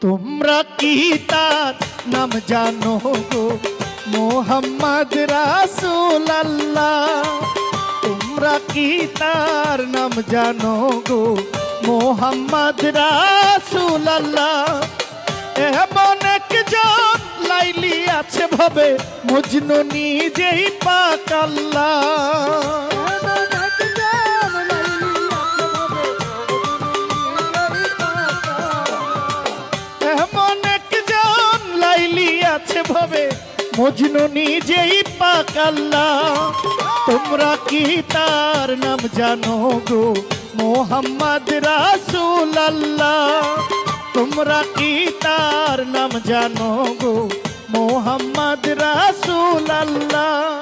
তোমরা কি তার নাম জানো গো মোহাম্মদ রাসূলুল্লাহ? তোমরা কি তার নাম জানো গো মোহাম্মদ রাসূলুল্লাহ? এমন একজন লাইলি আছে ভবে মজনু নিজেই পাক আল্লাহ। ভবে মজনু নিজেই পাক আল্লাহ। তোমরা কি তার নাম জানো গো মোহাম্মদ রাসূলুল্লাহ? তোমরা কি তার নাম জানো গো মোহাম্মদ রাসূলুল্লাহ?